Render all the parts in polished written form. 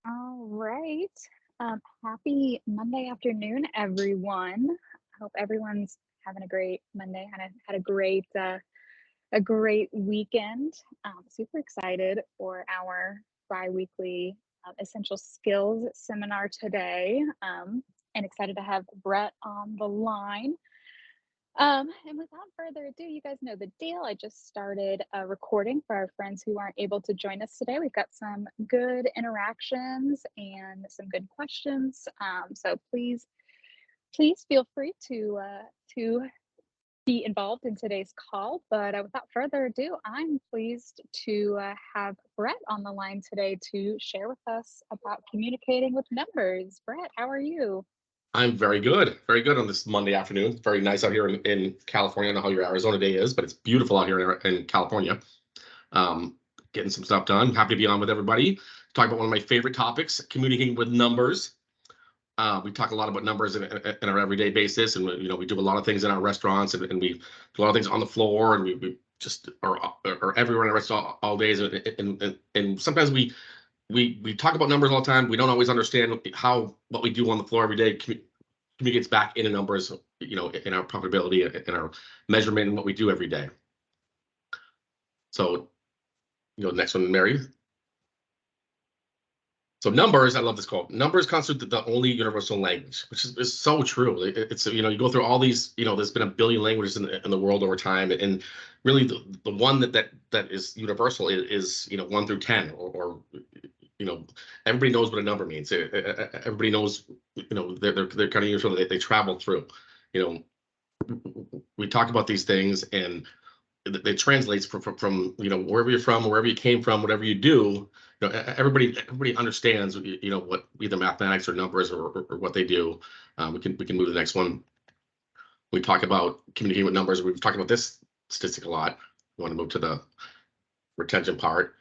All right. Happy Monday afternoon, everyone. I hope everyone's having a great Monday. Had a great weekend. Super excited for our biweekly essential skills seminar today, and excited to have Brett on the line. And without further ado, you guys know the deal. I just started a recording for our friends who aren't able to join us today. We've got some good interactions and some good questions. So please feel free to be involved in today's call. But without further ado, I'm pleased to have Brett on the line today to share with us about communicating with numbers. Brett, how are you? I'm very good on this Monday afternoon. It's very nice out here in California. I don't know how your Arizona day is, but it's beautiful out here in California. Um, Getting some stuff done. Happy to be on with everybody. Talk about one of my favorite topics, communicating with numbers. We talk a lot about numbers in our everyday basis, and we do a lot of things in our restaurants, and we do a lot of things on the floor, and we just are everywhere in the restaurant all days, and sometimes we talk about numbers all the time. We don't always understand how what we do on the floor every day communicates back into numbers, in our profitability, in our measurement, and what we do every day. So, next one, Mary. So numbers, I love this quote. Numbers constitute the only universal language, which is so true. It's you go through all these, there's been a billion languages in the world over time, and really the one that is universal is 1 through 10, or everybody knows what a number means. Everybody knows, they're kind of universal. They travel through. You we talk about these things, and it translates from wherever you're from, wherever you came from, whatever you do. Everybody understands what either mathematics or numbers, or what they do. We can move to the next one. We talk about communicating with numbers. We've talked about this statistic a lot. We want to move to the retention part.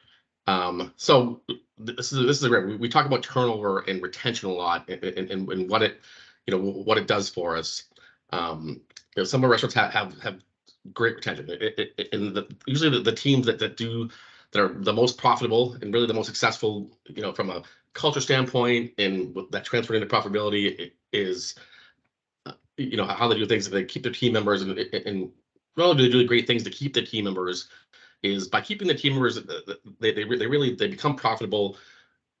So this is a great. We talk about turnover and retention a lot, and what it does for us. Some of our restaurants have great retention. And usually the teams that are the most profitable and really the most successful, from a culture standpoint, and that transferred into profitability is, how they do things. They keep their team members, and relatively do great things to keep the team members. Is by keeping the team members, they become profitable,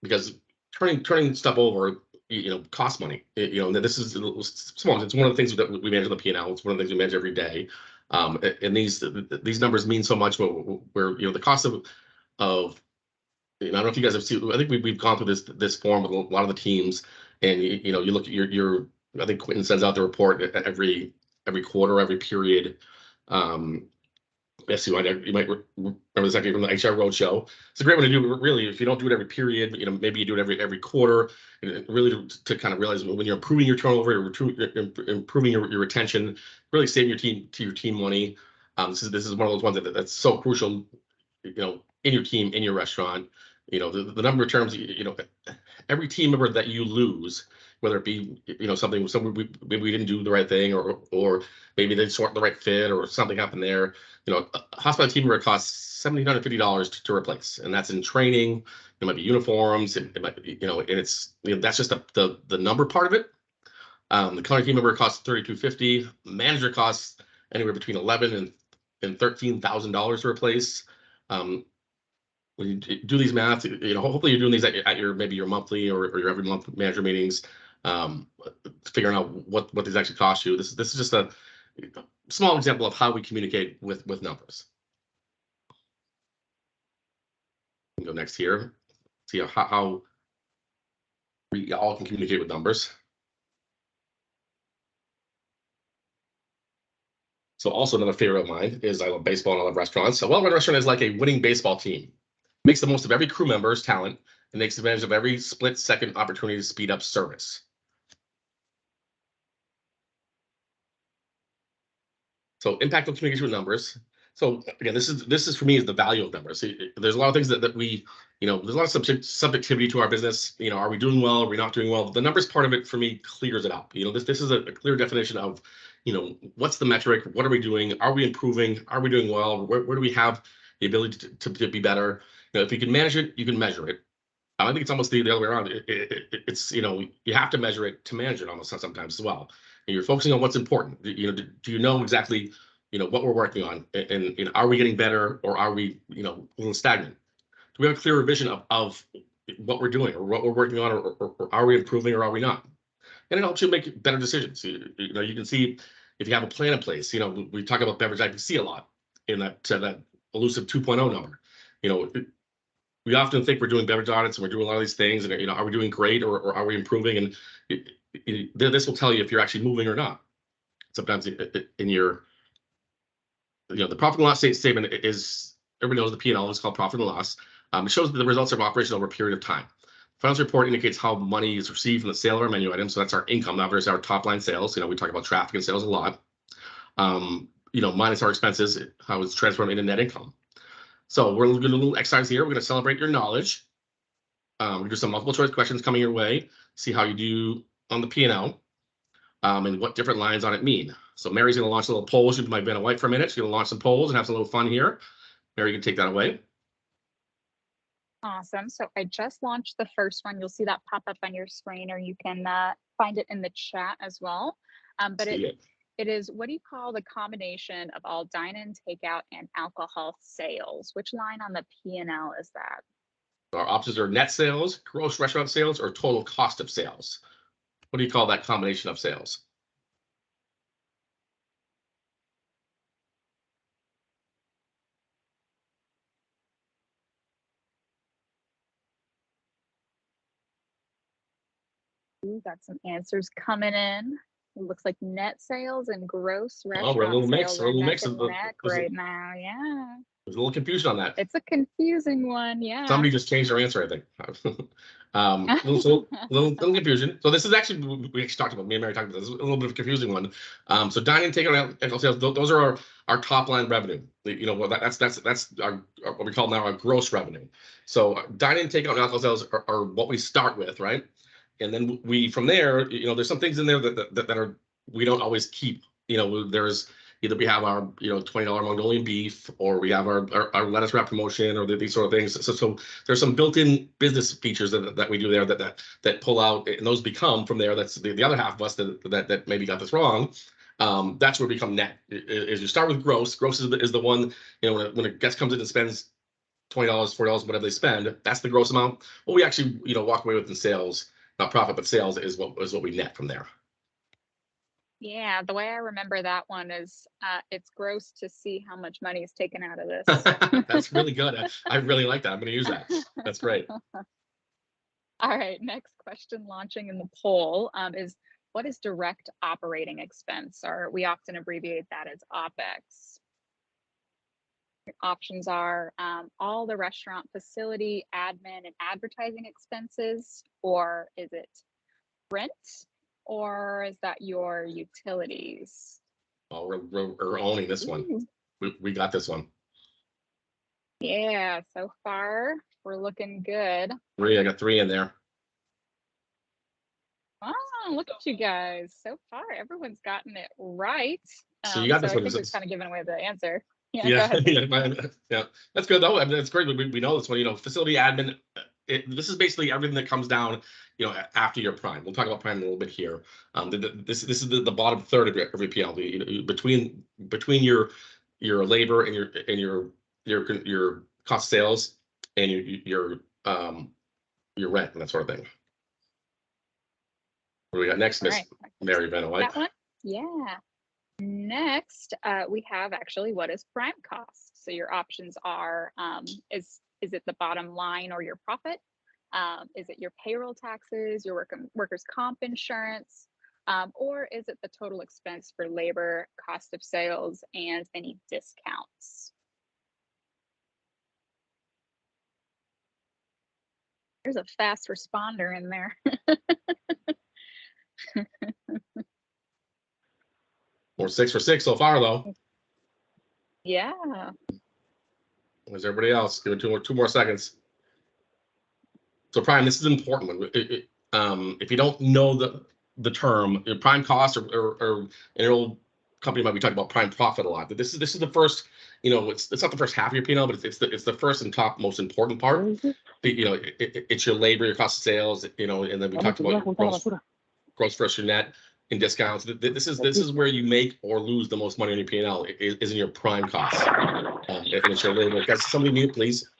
because turning stuff over, costs money. And this is small. It's one of the things that we manage on the P&L. It's one of the things we manage every day. And these numbers mean so much. Where the cost of I don't know if you guys have seen. I think we've gone through this form with a lot of the teams, and you look at your. I think Quentin sends out the report every quarter, every period. Yes, you might remember this actually from the HR Roadshow. It's a great one to do. Really, if you don't do it every period, maybe you do it every quarter, and really to kind of realize when you're improving your turnover, you're improving your retention, really saving your team money. This is one of those ones that's so crucial, in your team, in your restaurant. The number of terms, every team member that you lose, whether it be something maybe we didn't do the right thing, or maybe they just weren't the right fit, or something happened there. A hospitality team member costs $1,750 to replace, and that's in training. It might be uniforms. It might be, and it's that's just the number part of it. The color team member costs $3,250. Manager costs anywhere between $11,000 and $13,000 to replace. When you do these math, hopefully you're doing these at your maybe your monthly or your every month manager meetings, figuring out what these actually cost you. This is just a small example of how we communicate with numbers. We can go next here. See how we all can communicate with numbers. So also another favorite of mine is I love baseball and I love restaurants. A well-run restaurant is like a winning baseball team. Makes the most of every crew member's talent and takes advantage of every split-second opportunity to speed up service. So impact on communication with numbers. So again, this is for me is the value of numbers. There's a lot of things that we, there's a lot of subjectivity to our business. Are we doing well? Are we not doing well? The numbers part of it for me clears it up. This is a clear definition of, what's the metric? What are we doing? Are we improving? Are we doing well? Where do we have the ability to be better? If you can manage it, you can measure it. I think it's almost the other way around. It's, you have to measure it to manage it almost sometimes as well. And you're focusing on what's important. Do you know exactly, what we're working on? And are we getting better, or are we, a little stagnant? Do we have a clearer vision of what we're doing, or what we're working on, or are we improving, or are we not? And it helps you make better decisions. You can see if you have a plan in place. We talk about beverage IPC a lot in that elusive 2.0 number. We often think we're doing beverage audits and we're doing a lot of these things, and are we doing great, or are we improving? And this will tell you if you're actually moving or not. Sometimes in your, the profit and loss statement is, everybody knows the P&L is called profit and loss. It shows the results of operation over a period of time. Financial report indicates how money is received from the sale of our menu items. So that's our income. Now there's our top line sales. We talk about traffic and sales a lot. Minus our expenses, how it's transformed into net income. So we're going to do a little exercise here. We're going to celebrate your knowledge. We do some multiple choice questions coming your way. See how you do on the P&L, and what different lines on it mean. So Mary's going to launch a little poll. She'll do my Vanna White for a minute. She's going to launch some polls and have some little fun here. Mary, you can take that away. Awesome. So I just launched the first one. You'll see that pop up on your screen, or you can find it in the chat as well. But it is, what do you call the combination of all dine-in, takeout, and alcohol sales? Which line on the P&L is that? Our options are net sales, gross restaurant sales, or total cost of sales. What do you call that combination of sales? Ooh, got some answers coming in. It looks like net sales and gross restaurant we're a little mix. sales We're a are little neck mix and neck right now. Yeah. There's a little confusion on that. It's a confusing one. Yeah. Somebody just changed their answer, I think. little confusion. So this is actually, we actually talked about, me and Mary talked about this, a little bit of a confusing one. So dining, takeout, and sales, those are our top line revenue. That's our what we call now our gross revenue. So dining, takeout, and alcohol sales are what we start with, right? And then we, from there, there's some things in there that are, we don't always keep. There's either we have our $20 Mongolian beef, or we have our lettuce wrap promotion, or these sort of things. So there's some built-in business features that we do there that pull out, and those become from there. That's the other half of us that maybe got this wrong. That's where we become net. Is you start with gross. Gross is the one, when a guest comes in and spends $20, $40, whatever they spend, that's the gross amount. What we actually walk away with in sales, not profit, but sales is what we net from there. Yeah, the way I remember that one is it's gross to see how much money is taken out of this. That's really good. I really like that. I'm going to use that. That's great. All right, next question launching in the poll is, what is direct operating expense? Or we often abbreviate that as OPEX. Your options are all the restaurant facility, admin, and advertising expenses, or is it rent? Or is that your utilities? Oh, we're owning this one. We got this one. Yeah, so far we're looking good. I got 3 in there. Oh, look at you guys. So far, everyone's gotten it right. So you got this one. I think we've kind of given away the answer. Yeah, yeah, that's good though. I mean, that's great. We know this one. Facility admin. This is basically everything that comes down, after your prime. We'll talk about prime in a little bit here. This is the bottom third of every PL. Between your labor and your cost of sales and your rent and that sort of thing. What do we got next, Miss Mary Vanna White? That one? Yeah. Next, we have actually, what is prime cost? So your options are, is it the bottom line or your profit? Is it your payroll taxes, your workers' comp insurance, or is it the total expense for labor, cost of sales, and any discounts? There's a fast responder in there. We're 6 for 6 so far, though. Yeah. There's everybody else. Give it two more seconds. So prime, this is an important one. If you don't know the term, prime cost or an old company might be talking about prime profit a lot. But this is the first, it's not the first half of your P&L, but it's the first and top most important part. It's your labor, your cost of sales, and then we talked about your gross versus your net in discounts. This is where you make or lose the most money on your P&L is in your prime costs. And it's your labor. Guys, somebody mute, please.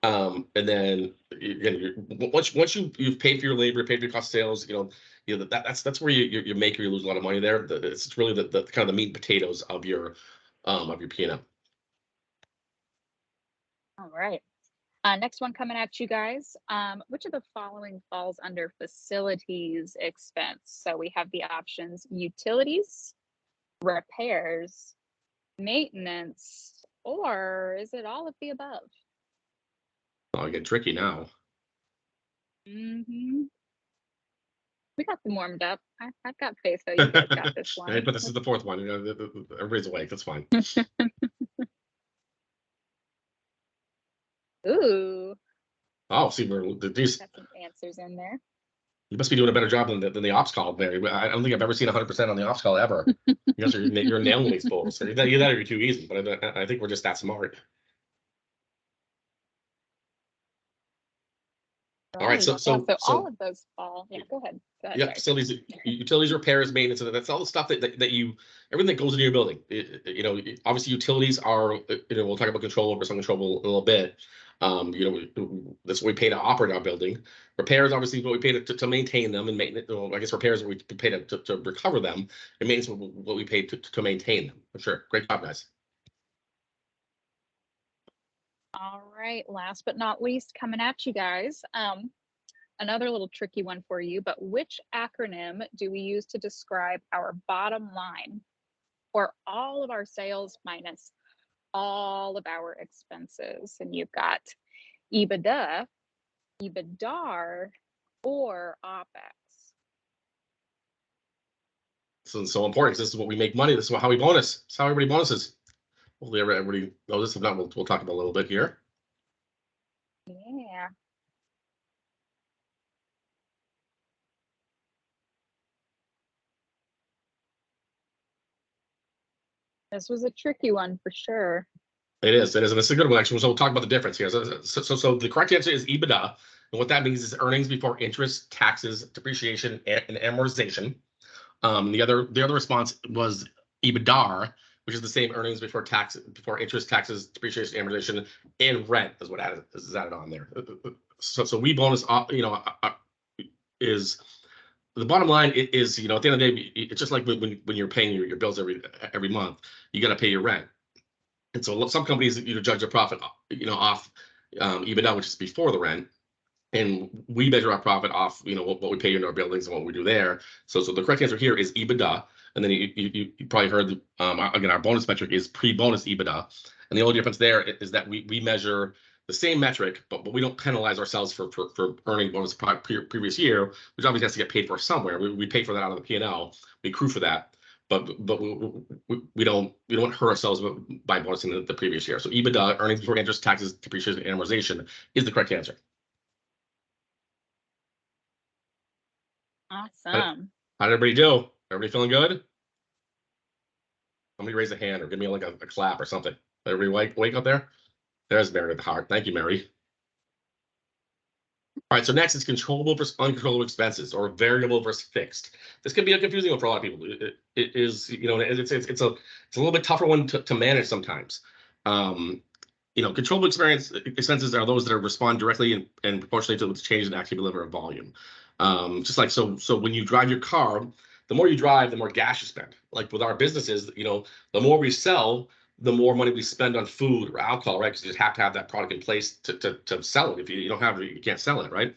And then again, once you've paid for your labor, paid for your cost of sales, that's where you make or you lose a lot of money there. It's really the kind of the meat and potatoes of your P&L. All right. Next one coming at you guys. Which of the following falls under facilities expense? So we have the options: utilities, repairs, maintenance, or is it all of the above? Oh, I get tricky now. Mm-hmm. We got them warmed up. I've got faith that you guys got this one. But this is the fourth one. Everybody's awake. That's fine. Ooh. Oh, see, these got some answers in there. You must be doing a better job than the ops call, Mary. I don't think I've ever seen 100% on the ops call ever. You guys you're nailing these polls. Either that or you're too easy, but I think we're just that smart. Right. All right, so all of those fall. Yeah, go ahead. Yeah, facilities, utilities, repairs, maintenance. That's all the stuff that everything that goes into your building. Obviously utilities are. We'll talk about controllable versus uncontrollable a little bit. That's what we pay to operate our building. Repairs, obviously, what we pay to maintain them, and maintenance. Well, I guess repairs what we pay to recover them, and maintenance what we pay to maintain them. For sure. Great job, guys. All right, last but not least, coming at you guys. Another little tricky one for you, but which acronym do we use to describe our bottom line, or all of our sales minus all of our expenses? And you've got EBITDA, EBITDAR, or OPEX. This is so important. This is what we make money. This is how we bonus. This is how everybody bonuses. Hopefully everybody knows this. If not, we'll talk about a little bit here. Yeah. This was a tricky one for sure. It is, and it's a good one actually. So we'll talk about the difference here. So the correct answer is EBITDA, and what that means is earnings before interest, taxes, depreciation, and amortization. The other response was EBITDAR, which is the same earnings before interest, taxes, depreciation, amortization, and rent is what is added on there. So we bonus, is the bottom line is, at the end of the day, it's just like when you're paying your bills every month, you got to pay your rent. And so some companies, judge their profit, off EBITDA, which is before the rent, and we measure our profit off, what we pay into our buildings and what we do there. So the correct answer here is EBITDA, and then you probably heard again, our bonus metric is pre-bonus EBITDA, and the only difference there is that we measure the same metric, but we don't penalize ourselves for earning bonus previous year, which obviously has to get paid for somewhere. We pay for that out of the P&L. We accrue for that. But we don't hurt ourselves by bonusing the previous year. So EBITDA, earnings before interest, taxes, depreciation, and amortization, is the correct answer. Awesome. How did everybody do? Everybody feeling good? Somebody raise a hand or give me like a clap or something. Everybody wake up there? There's Mary with the heart. Thank you, Mary. All right, so next is controllable versus uncontrollable expenses, or variable versus fixed. This can be a confusing one for a lot of people. It is, it's a little bit tougher one to manage sometimes. Controllable expenses are those that respond directly and proportionally to the change in activity level or volume. Just like so when you drive your car, the more you drive, the more gas you spend. Like with our businesses, the more we sell, the more money we spend on food or alcohol, right? Because you just have to have that product in place to sell it. If you don't have it, you can't sell it, right?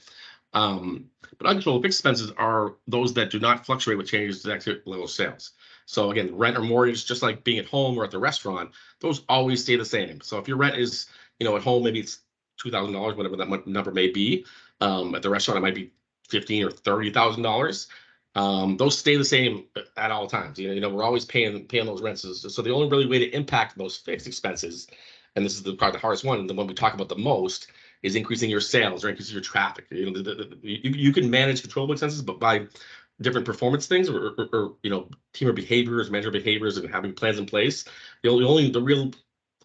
But uncontrollable fixed expenses are those that do not fluctuate with changes to activity level of sales. So again, rent or mortgage, just like being at home or at the restaurant, those always stay the same. So if your rent is, at home, maybe it's $2,000, whatever that number may be. At the restaurant, it might be $15,000 or $30,000. Those stay the same at all times. We're always paying those rents. So the only really way to impact those fixed expenses, and this is probably the hardest one, and the one we talk about the most, is increasing your sales or increasing your traffic. You can manage controllable expenses, but by different performance things or team behaviors, manager behaviors, and having plans in place. The real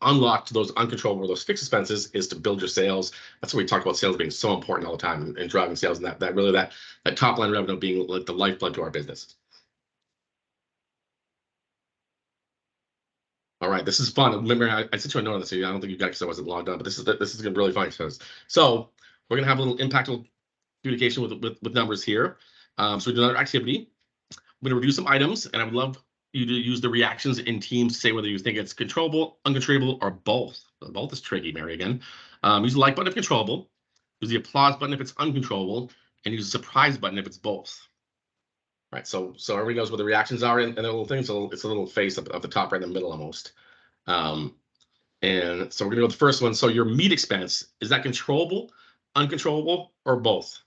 unlock to those uncontrollable, those fixed expenses is to build your sales. That's why we talk about sales being so important all the time and driving sales, and that top line revenue being like the lifeblood to our business. All right, this is fun. Remember, I sent you a note on this. I don't think you got because I wasn't logged on, but this is gonna be really fun. So we're gonna have a little impactful communication with numbers here. So we do another activity. I'm gonna review some items, and I would love you to use the reactions in Teams to say whether you think it's controllable, uncontrollable, or both. Both is tricky, Mary, again. Use the like button if controllable, use the applause button if it's uncontrollable, and use the surprise button if it's both. All right, so everybody knows what the reactions are in the little thing. So it's a little face up at the top right in the middle almost. And so we're gonna go with the first one. So your meat expense, is that controllable, uncontrollable, or both?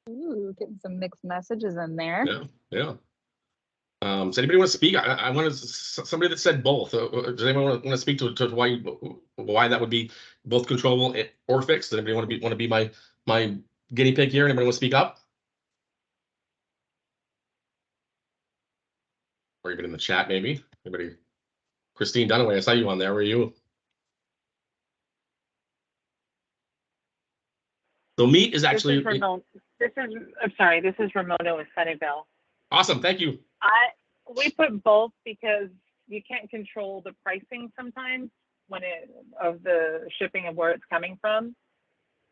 Ooh, getting some mixed messages in there. Yeah. Does anybody want to speak? I want somebody that said both. Does anyone want to speak to why that would be both controllable or fixed? Does anybody want to be my guinea pig here? Anybody want to speak up? Or even in the chat, maybe. Anybody? Christine Dunaway, I saw you on there. Where are you? So meat is actually. This is Ramona with Sunnyvale. Awesome, thank you. We put both because you can't control the pricing sometimes of the shipping of where it's coming from,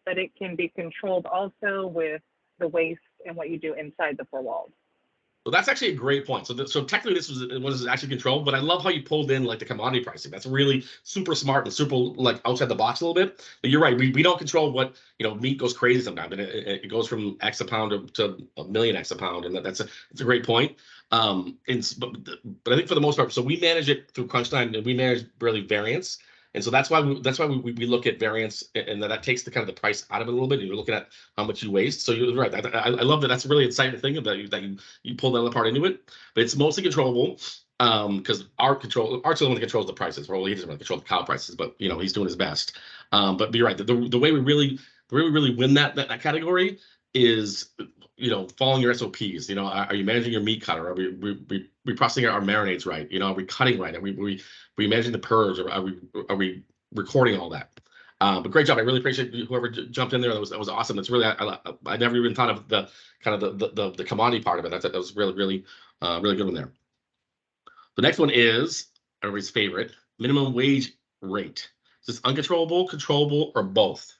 but it can be controlled also with the waste and what you do inside the four walls. Well, that's actually a great point. So technically this was actually controlled, but I love how you pulled in like the commodity pricing. That's really super smart and super like outside the box a little bit. But you're right. We don't control what, meat goes crazy sometimes, and it goes from X a pound to a million X a pound, and that's a great point. But I think for the most part, so we manage it through Crunchtime, and we manage really variance. And so that's why we look at variance, and that takes the kind of the price out of it a little bit. And you're looking at how much you waste. So you're right. I love that. That's a really exciting thing that you pull that other part into it. But it's mostly controllable because Art's the one that controls the prices. Well, he doesn't really control the cow prices, but he's doing his best. But you're right. The way we really win that category is following your SOPs. Are you managing your meat cutter? Are we processing our marinades right? Are we cutting right? Are we managing the purge? Or are we recording all that? But great job. I really appreciate whoever jumped in there. That was awesome. It's really I never even thought of the kind of the commodity part of it. That was really good one there. The next one is everybody's favorite, minimum wage rate. Is this uncontrollable, controllable, or both?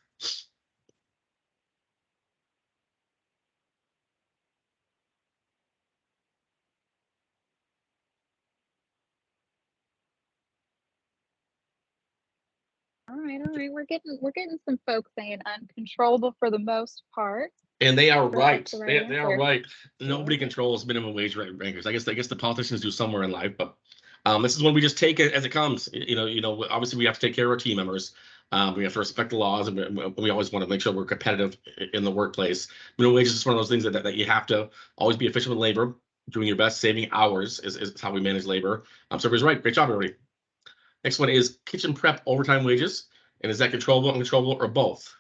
All right. We're getting some folks saying uncontrollable for the most part. And they are right. They are right. Nobody controls minimum wage rankers. I guess the politicians do somewhere in life, but this is when we just take it as it comes. Obviously we have to take care of our team members. We have to respect the laws, and we always want to make sure we're competitive in the workplace. Minimum wage is just one of those things that you have to always be efficient with labor, doing your best, saving hours is how we manage labor. So everybody's right. Great job, everybody. Next one is kitchen prep overtime wages. And is that controllable, uncontrollable, or both?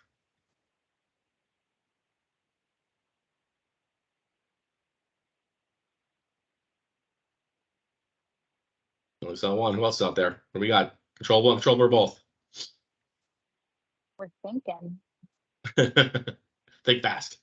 Only saw one. Who else is out there? What do we got? Controllable, uncontrollable, or both? We're thinking. Think fast.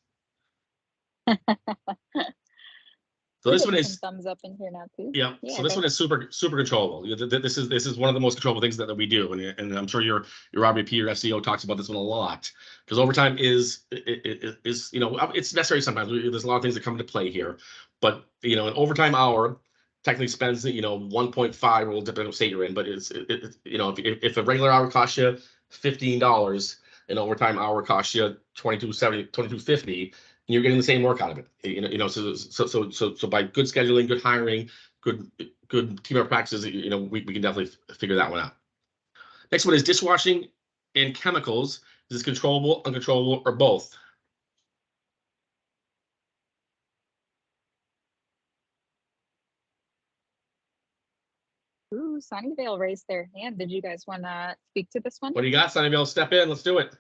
So this one is thumbs up in here now too. Yeah. So this one is super controllable. This is one of the most controllable things that we do, and I'm sure your RVP or SEO talks about this one a lot, because overtime is it's necessary sometimes. There's a lot of things that come into play here, but an overtime hour technically spends 1.5. Well, depending on what state you're in, but if a regular hour costs you $15, an overtime hour costs you $22.70, $22.50. And you're getting the same work out of it. So by good scheduling, good hiring, good team member practices, we can definitely figure that one out. Next one is dishwashing and chemicals. Is this controllable, uncontrollable, or both? Ooh, Sunnyvale raised their hand. Did you guys want to speak to this one? What do you got, Sunnyvale? Step in. Let's do it.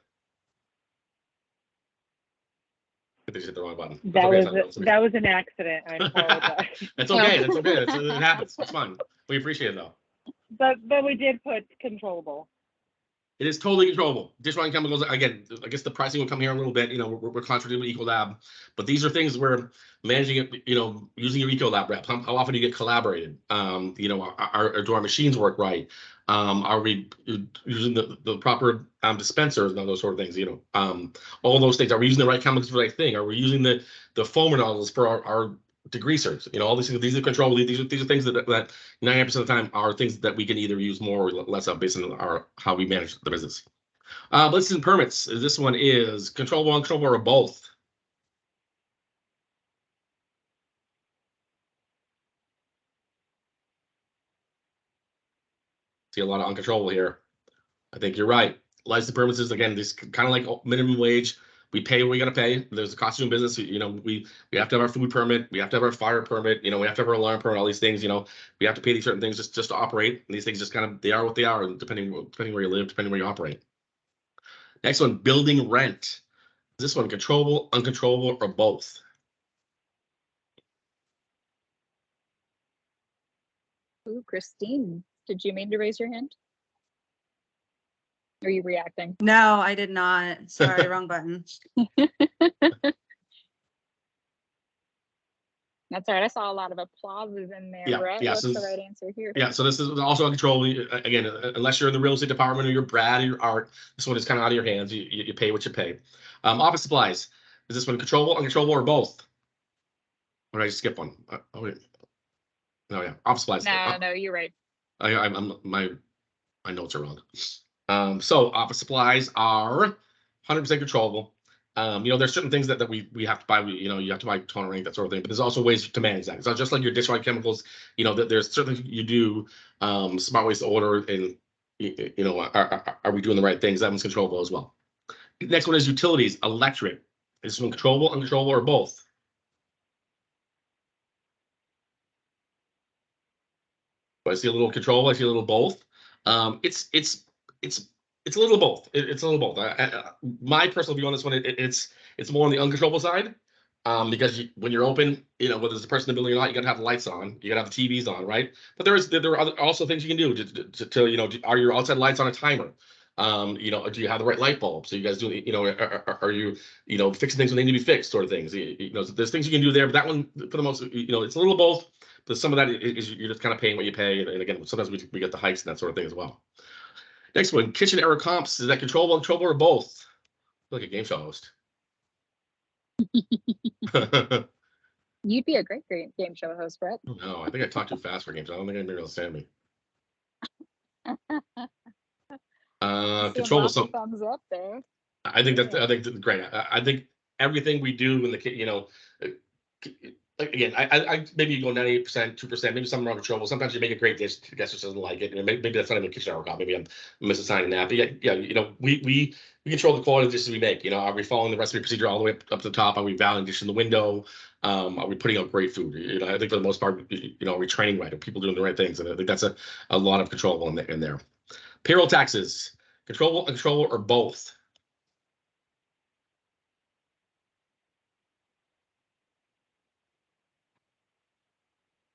They just hit the wrong button. That's okay, Sunnyvale. That was an accident. I apologize. That's okay. That's okay. It happens. It's fun. We appreciate it though. But we did put controllable. It is totally controllable. Dishwashing chemicals, again, I guess the pricing will come here in a little bit. You know, we're contracted with Ecolab, but these are things where managing it, you know, using your Ecolab rep, how often do you get collaborated? You know, do our machines work right? Are we using the proper dispensers and all those sort of things? You know, all those things. Are we using the right chemicals for the right thing? Are we using the foam nozzles for our degreasers? You know, all these things. These are controllable. These are things that 90% of the time are things that we can either use more or less of based on how we manage the business. Licenses and permits. This one is controllable, uncontrollable, or both. See a lot of uncontrollable here. I think you're right. License and permits is, again, this kind of like minimum wage. We pay what we got to pay. There's a cost of doing business. You know, we have to have our food permit. We have to have our fire permit. You know, we have to have our alarm permit. All these things. You know, we have to pay these certain things just to operate. And these things just kind of, they are what they are, depending where you live, depending where you operate. Next one, building rent. Is this one controllable, uncontrollable, or both? Ooh, Christine, did you mean to raise your hand? Are you reacting? No, I did not. Sorry, wrong button. That's all right. I saw a lot of applauses in there. Yeah, Brett, yeah, what's so the this- right answer here? Yeah, so this is also uncontrollable. Again, unless you're in the real estate department or you're Brad or you're Art, this one is kind of out of your hands. You pay what you pay. Office supplies. Is this one controllable, uncontrollable, or both? Or did I skip one? Oh, wait. No, yeah, office supplies. No, you're right. My notes are wrong. So office supplies are 100% controllable. You know, there's certain things that we have to buy. You know, you have to buy toner ink, that sort of thing. But there's also ways to manage that. It's not just like your dishwashing chemicals. You know, there's certain things you do. Smart ways to order, and you know, are we doing the right things? That one's controllable as well. Next one is utilities, electric. Is this one controllable, uncontrollable, or both? I see a little controllable. I see a little both. It's a little both. It's a little both. My personal view on this one, it's more on the uncontrollable side, because when you're open, you know, whether there's a person in the building or not, you gotta have the lights on, you gotta have the TVs on, right? But there are also things you can do to you know, are your outside lights on a timer? You know, do you have the right light bulb? So you guys do, you know, are you, you know, fixing things when they need to be fixed, sort of things. You know, so there's things you can do there, but that one, for the most, you know, it's a little both. But some of that is you're just kind of paying what you pay, and again, sometimes we get the hikes and that sort of thing as well. Next one, kitchen error comps. Is that controllable, uncontrollable, or both? I feel like a game show host. You'd be a great game show host, Brett. No, I think I talk too fast for games. I don't think anybody will understand me. Controllable. So thumbs up there. I think that's great. I think everything we do in the, you know, again, I maybe you go 98%, 2%, maybe some are uncontrollable. Sometimes you make a great dish, the guest just doesn't like it, and maybe that's not even a kitchen hour call. Maybe I'm misassigning that. But yeah, you know, we control the quality of dishes we make. You know, are we following the recipe procedure all the way up to the top? Are we valuing dish in the window? Are we putting out great food? You know, I think for the most part, you know, are we training right? Are people doing the right things? And I think that's a lot of controllable in there. Payroll taxes, controllable, uncontrollable, or both?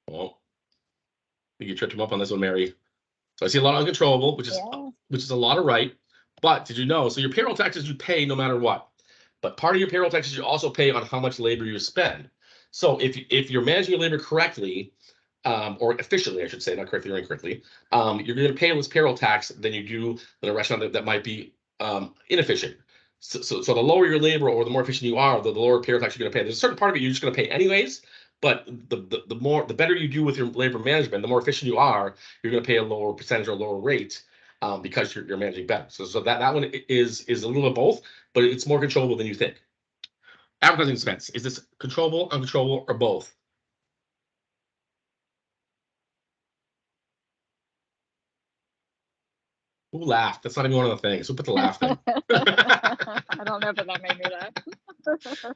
Well, I think you tripped him up on this one, Mary. So I see a lot of uncontrollable, which is a lot of right. But did you know? So your payroll taxes you pay no matter what. But part of your payroll taxes you also pay on how much labor you spend. So if you're managing your labor correctly, or efficiently, I should say, not correctly or incorrectly, you're going to pay less payroll tax than you do in a restaurant that might be inefficient. So the lower your labor or the more efficient you are, the lower payroll tax you're going to pay. There's a certain part of it you're just going to pay anyways. But the better you do with your labor management, the more efficient you are, you're going to pay a lower percentage or a lower rate, because you're managing better. So that one is a little of both, but it's more controllable than you think. Advertising expense, is this controllable, uncontrollable, or both? Who laughed? That's not even one of the things. Who put the laugh thing? I don't know, but that made me laugh.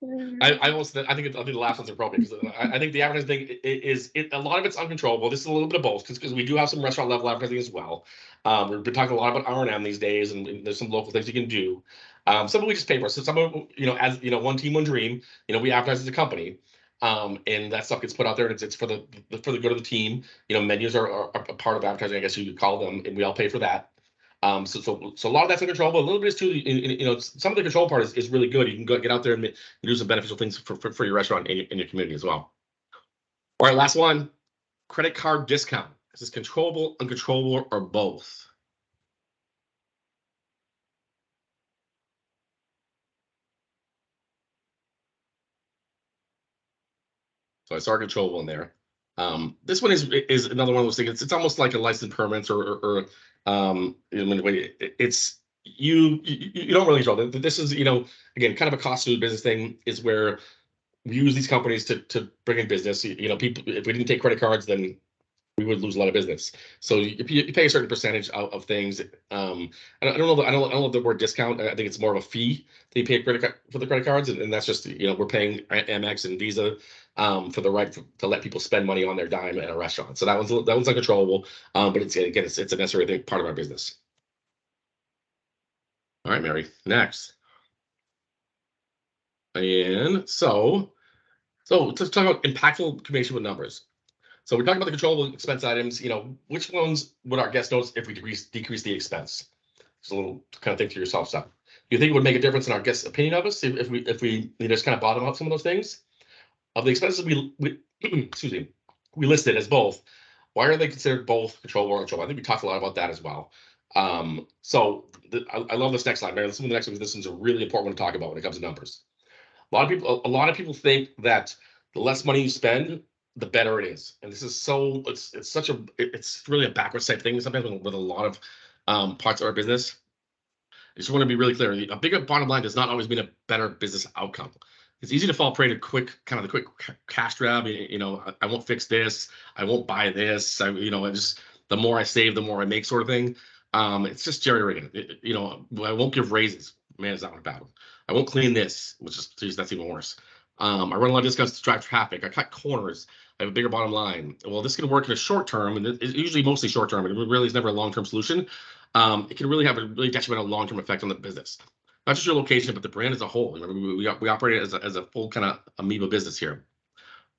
I think the last one's appropriate because I think the advertising thing is a lot of it's uncontrollable. This is a little bit of both because we do have some restaurant level advertising as well. We've been talking a lot about R&M these days, and there's some local things you can do. Some of we just pay for. So some of as one team, one dream. We advertise as a company, and that stuff gets put out there, and it's for the good of the team. Menus are a part of advertising, I guess you could call them, and we all pay for that. So a lot of that's uncontrollable. A little bit is too. Some of the control part is really good. You can get out there and do some beneficial things for your restaurant and your community as well. All right, last one: credit card discount. Is this controllable, uncontrollable, or both? So I saw controllable in there. This one is another one of those things. It's almost like a license permits or it's you don't really control it. This is again kind of a cost of doing business thing is where we use these companies to bring in business. People, if we didn't take credit cards, then we would lose a lot of business. So you pay a certain percentage of things. I don't know the word discount. I think it's more of a fee that you pay for the credit cards, and that's just we're paying Amex and Visa for the right to let people spend money on their dime at a restaurant. So that one's uncontrollable, but it's a necessary thing, part of our business. All right, Mary, next. And so let's talk about impactful communication with numbers. So we're talking about the controllable expense items. Which ones would our guests notice if we decrease the expense? Just a little kind of think to yourself stuff. Do you think it would make a difference in our guests' opinion of us if we just kind of bottom out some of those things? Of the expenses we excuse me, we listed as both, why are they considered both controllable or uncontrollable? I think we talked a lot about that as well. I love this next slide, Mary. Listen to the next one because this one's a really important one to talk about when it comes to numbers. A lot of people think that the less money you spend, the better it is, and this is it's really a backwards type thing sometimes with a lot of parts of our business. I just want to be really clear: a bigger bottom line does not always mean a better business outcome. It's easy to fall prey to the quick cash grab. I won't fix this. I won't buy this. The more I save, the more I make, sort of thing. It's just jerry rigging. I won't give raises. Man, is that one bad one. I won't clean this, which is, geez, that's even worse. I run a lot of discounts to drive traffic. I cut corners. I have a bigger bottom line. Well, this can work in a short term, and it's usually mostly short term. It really is never a long term solution. It can really have a really detrimental long term effect on the business, not just your location, but the brand as a whole. We operate as a full kind of amoeba business here.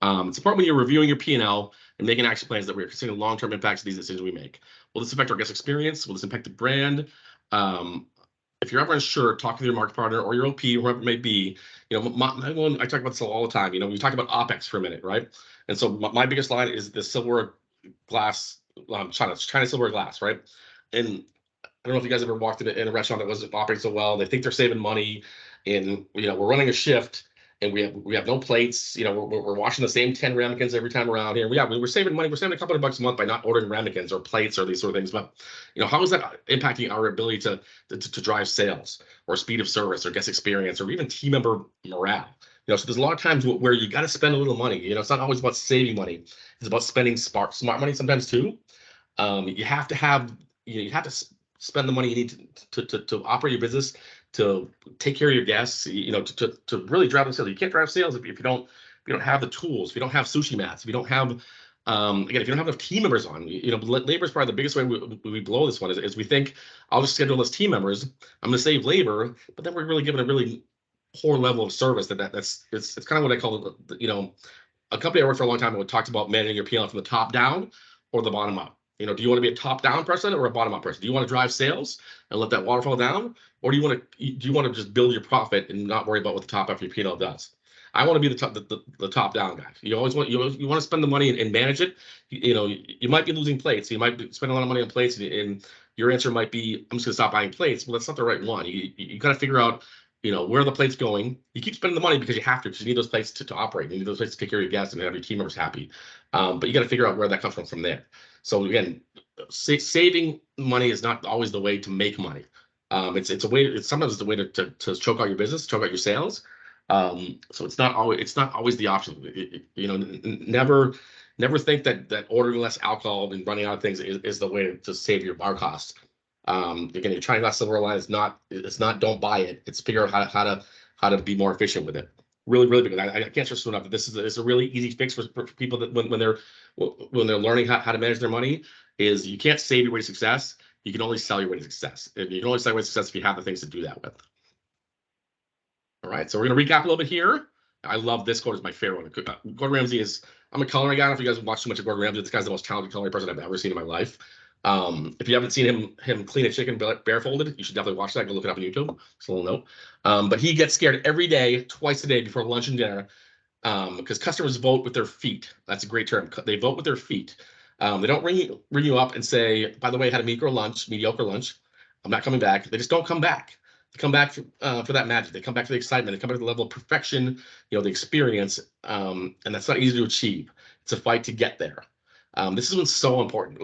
It's important when you're reviewing your P&L and making action plans that we're considering long-term impacts of these decisions we make. Will this affect our guest experience? Will this impact the brand? If you're ever unsure, talk to your market partner or your OP, whoever it may be. I talk about this all the time. We talked about OpEx for a minute, right? And so my biggest line is the silver glass, China silver glass, right? And I don't know if you guys ever walked in a restaurant that wasn't operating so well. They think they're saving money, and we're running a shift, and we have no plates. We're washing the same 10 ramekins every time around here. We're saving money. We're saving a couple of bucks a month by not ordering ramekins or plates or these sort of things. But how is that impacting our ability to drive sales or speed of service or guest experience or even team member morale? So there's a lot of times where you got to spend a little money. It's not always about saving money. It's about spending smart money sometimes too. You have to spend the money you need to operate your business, to take care of your guests, to really drive the sales. You can't drive sales if you don't have the tools, if you don't have sushi mats, if you don't have if you don't have enough team members on. Labor is probably the biggest way we blow this one is we think I'll just schedule less team members, I'm going to save labor, but then we're really giving a really poor level of service. It's kind of what I call a company I worked for a long time ago talked about managing your P&L from the top down or the bottom up. Do you want to be a top-down person or a bottom-up person? Do you want to drive sales and let that waterfall down, or do you want to just build your profit and not worry about what the top of your P&L does? I want to be the top-down guy. You always want to spend the money and manage it. You might be losing plates. You might be spending a lot of money on plates, and your answer might be, I'm just going to stop buying plates. Well, that's not the right one. You got to figure out where the plate's going. You keep spending the money because you have to, because you need those plates to operate. You need those plates to take care of your guests and have your team members happy. But you got to figure out where that comes from there. So again, saving money is not always the way to make money. It's a way. Sometimes it's a way to choke out your business, choke out your sales. So it's not always the option. Never think that ordering less alcohol and running out of things is the way to save your bar costs. Again, your China glass silver line is not don't buy it. It's figure out how to be more efficient with it. really, really big. I can't stress enough that this is a really easy fix for people that when they're learning how to manage their money. Is you can't save your way to success. You can only sell your way to success. And you can only sell your way to success if you have the things to do that with. All right, so we're going to recap a little bit here. I love this quote. Is my favorite one. Gordon Ramsay is. I'm a coloring guy. If you guys have watched too much of Gordon Ramsay, this guy's the most talented coloring person I've ever seen in my life. If you haven't seen him clean a chicken barefolded, you should definitely watch that. Go look it up on YouTube. Just a little note. But he gets scared every day, twice a day before lunch and dinner, because customers vote with their feet. That's a great term. They vote with their feet. They don't ring you up and say, by the way, I had a mediocre lunch. I'm not coming back. They just don't come back. They come back for that magic. They come back for the excitement. They come back to the level of perfection, the experience, and that's not easy to achieve. It's a fight to get there. This is so important.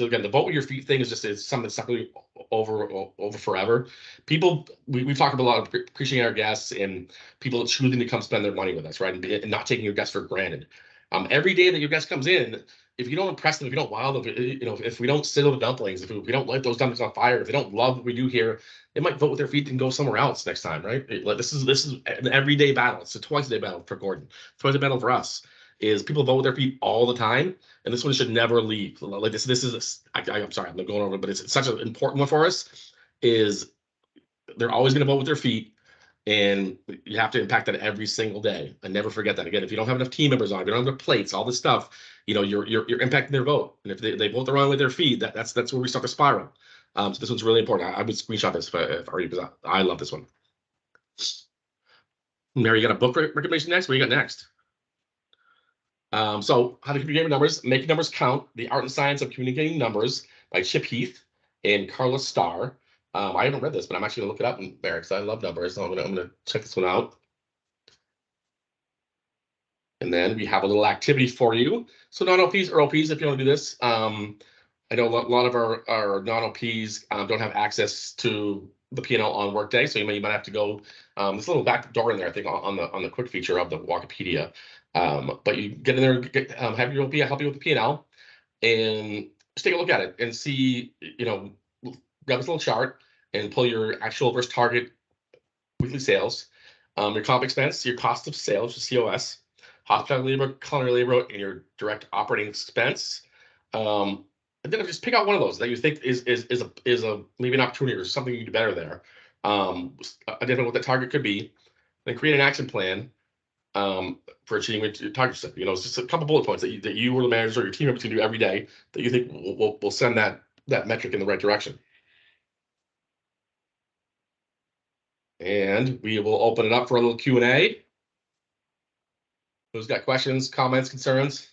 Again, the vote with your feet thing is something that's not really over forever. People, we've talked about a lot of appreciating our guests and people choosing to come spend their money with us, right? And not taking your guests for granted. Every day that your guest comes in, if you don't impress them, if you don't wow them, if we don't sizzle the dumplings, if we don't light those dumplings on fire, if they don't love what we do here, they might vote with their feet and go somewhere else next time, right? This is an everyday battle. It's a twice-a-day battle for Gordon. Twice-a-day battle for us. Is people vote with their feet all the time, and this one should never leave. Like this is I'm sorry, I'm not going over it, but it's such an important one for us. Is they're always going to vote with their feet, and you have to impact that every single day. And never forget that. Again, if you don't have enough team members on, if you don't have enough plates, all this stuff, you're impacting their vote. And if they vote the wrong with their feet, that's where we start to spiral. So this one's really important. I would screenshot this if already, because I love this one. Mary, you got a book recommendation next? What do you got next? So how to communicate with numbers, make numbers count, the art and science of communicating numbers by Chip Heath and Carla Starr. I haven't read this, but I'm actually gonna look it up in there because I love numbers. So I'm gonna check this one out. And then we have a little activity for you. So non-OPs or OPs, if you want to do this. I know a lot of our non-OPs don't have access to the P&L on Workday, so you might have to go. There's a little back door in there, I think, on the quick feature of the Wikipedia. But you get in there, have your OP help you with the P&L, and just take a look at it and see, grab this little chart and pull your actual versus target weekly sales, your comp expense, your cost of sales, your COS, hospitality labor, culinary labor, and your direct operating expense. And then just pick out one of those that you think is a maybe an opportunity or something you can do better there. Identify what that target could be, then create an action plan for achieving your target. It's just a couple bullet points that you or the manager or your team members can do every day that you think will send that metric in the right direction. And we will open it up for a little Q&A. Who's got questions, comments, concerns?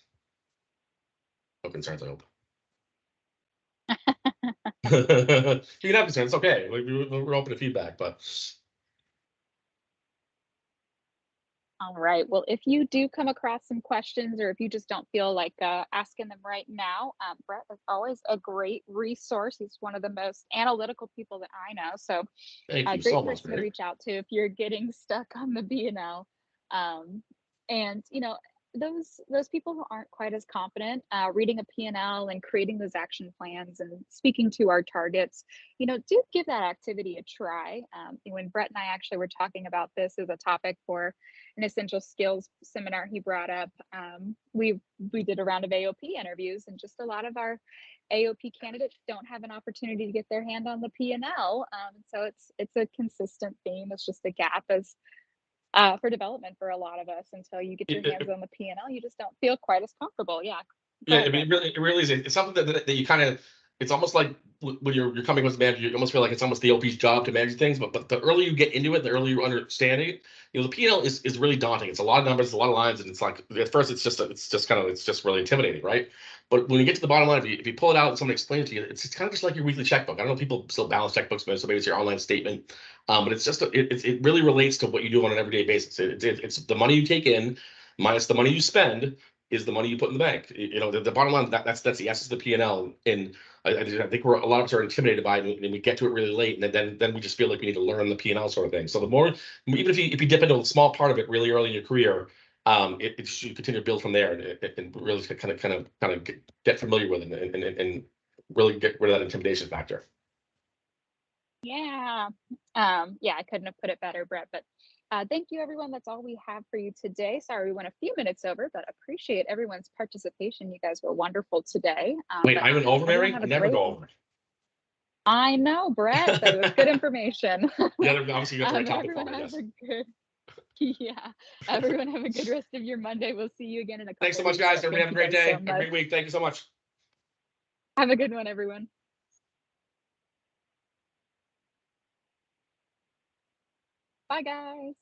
No concerns, I hope. You can have concerns. It's okay. We're open to feedback, but. All right. Well, if you do come across some questions, or if you just don't feel like asking them right now, Brett is always a great resource. He's one of the most analytical people that I know. So Thank you great so much, person to reach out to if you're getting stuck on the B&L. And those people who aren't quite as confident reading a P&L and creating those action plans and speaking to our targets, do give that activity a try. When Brett and I actually were talking about this as a topic for an essential skills seminar he brought up, we did a round of AOP interviews, and just a lot of our AOP candidates don't have an opportunity to get their hand on the P&L. So it's a consistent theme. It's just a gap for development for a lot of us. Until you get your hands on the P&L, you just don't feel quite as comfortable. Yeah. Yeah, I mean, it really is. It's something that you kind of. It's almost like when you're coming as a manager, you almost feel like it's almost the OP's job to manage things. But the earlier you get into it, the earlier you understand it. The P&L is really daunting. It's a lot of numbers, a lot of lines, and it's like at first it's just really intimidating, right? But when you get to the bottom line, if you pull it out and someone explains it to you, it's kind of just like your weekly checkbook. I don't know if people still balance checkbooks, so maybe it's your online statement. But it's just it really relates to what you do on an everyday basis. It's the money you take in minus the money you spend is the money you put in the bank. The bottom line, that's the essence of the P&L. And I think a lot of us are intimidated by it, and we get to it really late, and then we just feel like we need to learn the P&L sort of thing. So the more, even if you dip into a small part of it really early in your career, it should continue to build from there and really kind of get familiar with it and really get rid of that intimidation factor. Yeah. Yeah, I couldn't have put it better, Brett. But thank you, everyone. That's all we have for you today. Sorry we went a few minutes over, but appreciate everyone's participation. You guys were wonderful today. Wait, But I went over, everyone Mary? have I a never great. go over. I know, Brett. That was good information. Yeah, obviously you got the right topic for Everyone me, I have guess. a good. Yeah. Everyone have a good rest of your Monday. We'll see you again in a couple Thanks so much, weeks, guys. but Everybody have thank a you great guys day. so Have a much. great week. Thank you so much. Have a good one, everyone. Bye, guys.